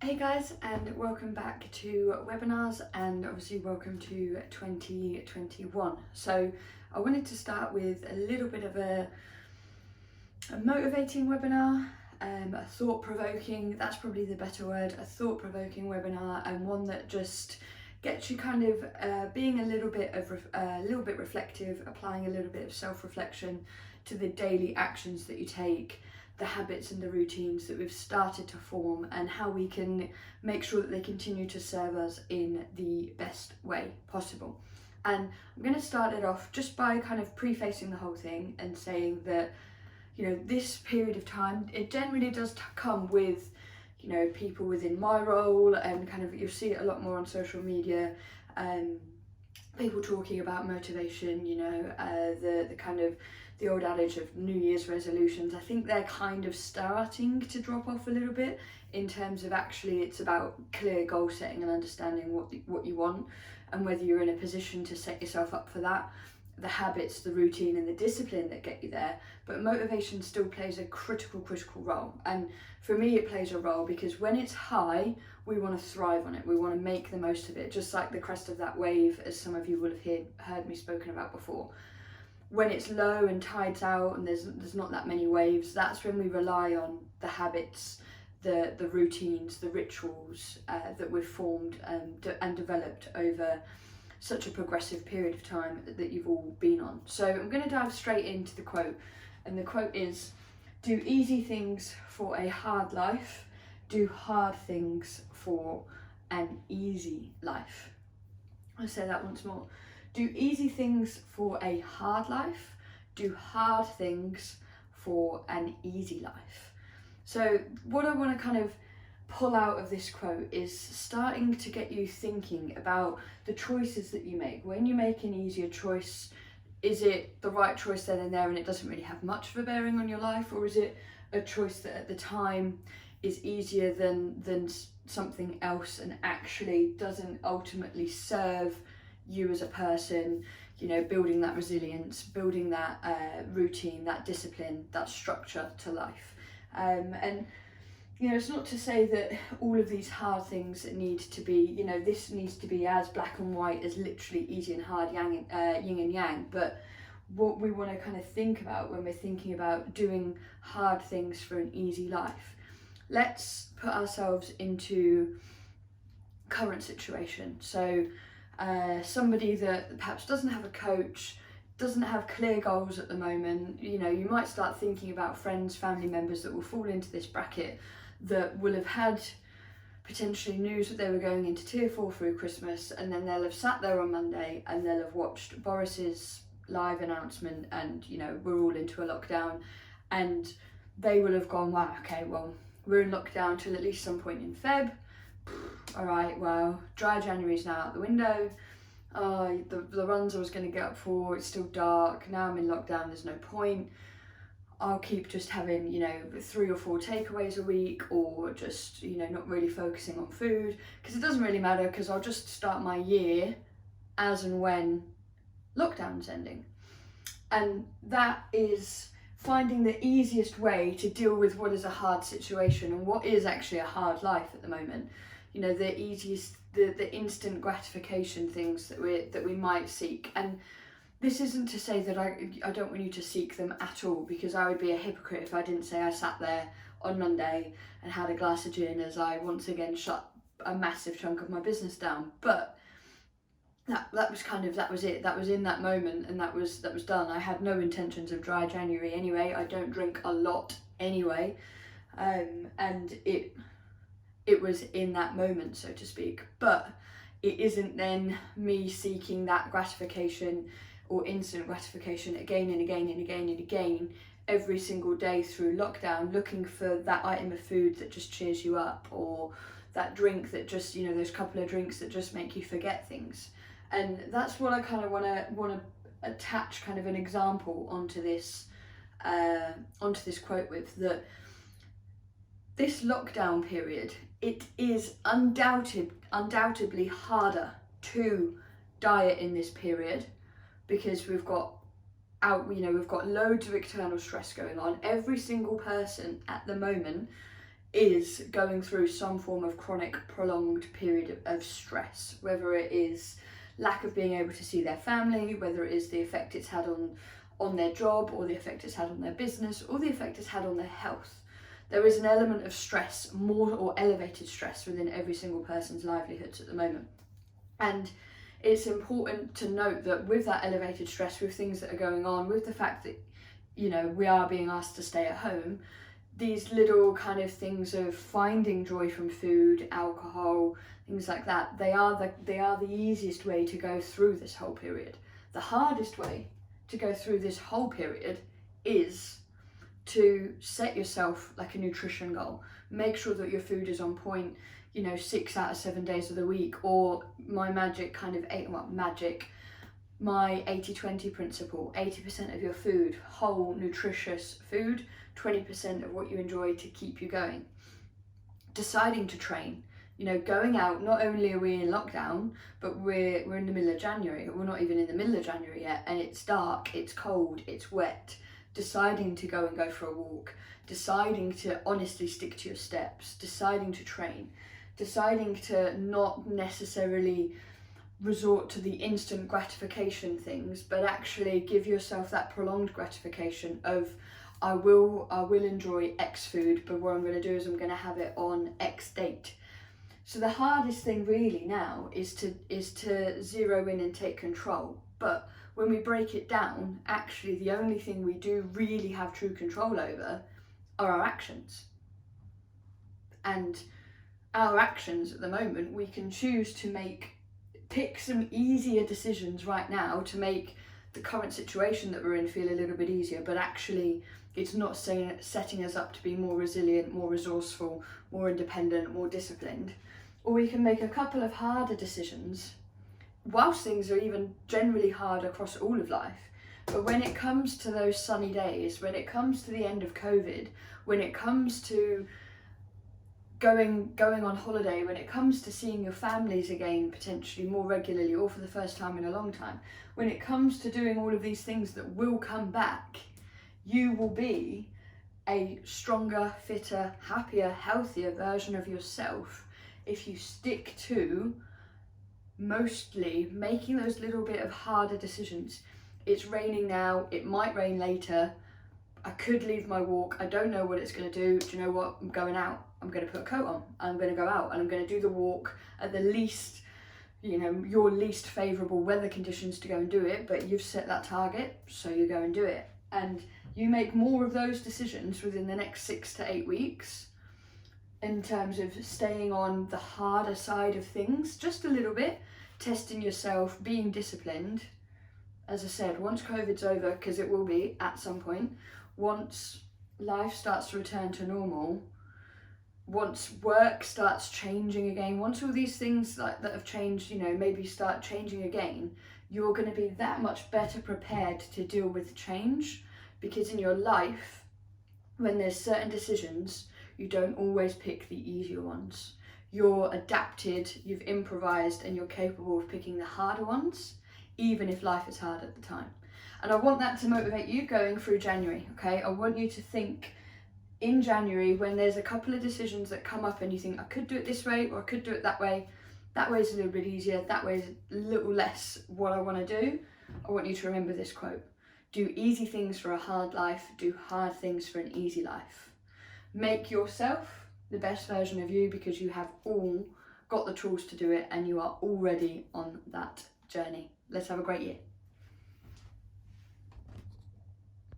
Hey guys, and welcome back to webinars, and obviously welcome to 2021. So I wanted to start with a little bit of a motivating webinar, a thought-provoking, that's probably the better word, a thought-provoking webinar, and one that just gets you kind of being a little bit reflective, applying a little bit of self-reflection to the daily actions that you take, the habits and the routines that we've started to form, and how we can make sure that they continue to serve us in the best way possible. And I'm going to start it off just by kind of prefacing the whole thing and saying that, you know, this period of time, it generally does come with, you know, people within my role, and kind of you'll see it a lot more on social media, people talking about motivation, you know, the kind of the old adage of New Year's resolutions. I think they're kind of starting to drop off a little bit in terms of actually it's about clear goal setting and understanding what you want and whether you're in a position to set yourself up for that, the habits, the routine and the discipline that get you there. But motivation still plays a critical role, and for me it plays a role because when it's high we want to thrive on it, we want to make the most of it, just like the crest of that wave, as some of you will have heard me spoken about before. When it's low and tides out and there's not that many waves, that's when we rely on the habits, the routines, the rituals that we've formed and developed over such a progressive period of time that you've all been on. So I'm going to dive straight into the quote, and the quote is, "Do easy things for a hard life, do hard things for an easy life." I'll say that once more. Do easy things for a hard life, do hard things for an easy life. So what I want to kind of pull out of this quote is starting to get you thinking about the choices that you make. When you make an easier choice, is it the right choice then and there and it doesn't really have much of a bearing on your life, or is it a choice that at the time is easier than something else and actually doesn't ultimately serve you as a person, you know, building that resilience, building that routine, that discipline, that structure to life. And you know, it's not to say that all of these hard things need to be, you know, this needs to be as black and white as literally easy and hard, yin and yang, but what we want to kind of think about when we're thinking about doing hard things for an easy life, let's put ourselves into current situation. So somebody that perhaps doesn't have a coach, doesn't have clear goals at the moment, you know, you might start thinking about friends, family members that will fall into this bracket, that will have had potentially news that they were going into tier 4 through Christmas, and then they'll have sat there on Monday and they'll have watched Boris's live announcement and, you know, we're all into a lockdown, and they will have gone, wow, okay, well, we're in lockdown till at least some point in Feb. All right, well, dry January's now out the window. The runs I was going to get up for, it's still dark. Now I'm in lockdown, there's no point. I'll keep just having, you know, 3 or 4 takeaways a week, or just, you know, not really focusing on food, because it doesn't really matter, because I'll just start my year as and when lockdown's ending. And that is finding the easiest way to deal with what is a hard situation and what is actually a hard life at the moment. You know, the easiest, the instant gratification things that we might seek. And this isn't to say that I don't want you to seek them at all, because I would be a hypocrite if I didn't say I sat there on Monday and had a glass of gin as I once again shut a massive chunk of my business down. But that was kind of, that was it. That was in that moment, and that was done. I had no intentions of dry January anyway. I don't drink a lot anyway, and it was in that moment, so to speak. But it isn't then me seeking that gratification or instant gratification again and again and again and again every single day through lockdown, looking for that item of food that just cheers you up, or that drink that just, you know, those couple of drinks that just make you forget things. And that's what I kind of want to attach kind of an example onto this quote with, that this lockdown period, it is undoubtedly harder to diet in this period, because we've got loads of external stress going on. Every single person at the moment is going through some form of chronic, prolonged period of stress, whether it is lack of being able to see their family, whether it is the effect it's had on their job, or the effect it's had on their business, or the effect it's had on their health. There is an element of stress, more or elevated stress, within every single person's livelihoods at the moment. And it's important to note that with that elevated stress, with things that are going on, with the fact that, you know, we are being asked to stay at home, these little kind of things of finding joy from food, alcohol, things like that, they are the easiest way to go through this whole period. The hardest way to go through this whole period is to set yourself like a nutrition goal. Make sure that your food is on point, you know, 6 out of 7 days of the week, or my magic kind of my 80-20 principle. 80% of your food, whole nutritious food, 20% of what you enjoy to keep you going. Deciding to train, you know, going out. Not only are we in lockdown, but we're in the middle of January. We're not even in the middle of January yet, and it's dark, it's cold, it's wet. Deciding to go for a walk, deciding to honestly stick to your steps, deciding to train, deciding to not necessarily resort to the instant gratification things, but actually give yourself that prolonged gratification of, I will enjoy X food, but what I'm going to do is I'm going to have it on X date. So the hardest thing really now is to zero in and take control. But when we break it down, actually the only thing we do really have true control over are our actions. And our actions at the moment, we can choose to pick some easier decisions right now to make the current situation that we're in feel a little bit easier, but actually it's not setting us up to be more resilient, more resourceful, more independent, more disciplined. Or we can make a couple of harder decisions whilst things are even generally hard across all of life. But when it comes to those sunny days, when it comes to the end of COVID, when it comes to going on holiday, when it comes to seeing your families again potentially more regularly or for the first time in a long time, when it comes to doing all of these things that will come back, you will be a stronger, fitter, happier, healthier version of yourself if you stick to mostly making those little bit of harder decisions. It's raining now, it might rain later, I could leave my walk, I don't know what it's going to do. Do you know what? I'm going out, I'm going to put a coat on, I'm going to go out and I'm going to do the walk at the least, you know, your least favourable weather conditions to go and do it, but you've set that target, so you go and do it. And you make more of those decisions within the next 6 to 8 weeks in terms of staying on the harder side of things just a little bit, testing yourself, being disciplined. As I said, once COVID's over, because it will be at some point, once life starts to return to normal, once work starts changing again, once all these things that have changed, you know, maybe start changing again, you're going to be that much better prepared to deal with change. Because in your life, when there's certain decisions, you don't always pick the easier ones. You're adapted, you've improvised, and you're capable of picking the harder ones, even if life is hard at the time. And I want that to motivate you going through January, okay? I want you to think in January, when there's a couple of decisions that come up and you think, I could do it this way or I could do it that way is a little bit easier, that way is a little less what I want to do. I want you to remember this quote: do easy things for a hard life, do hard things for an easy life. Make yourself the best version of you, because you have all got the tools to do it and you are already on that journey. Let's have a great year.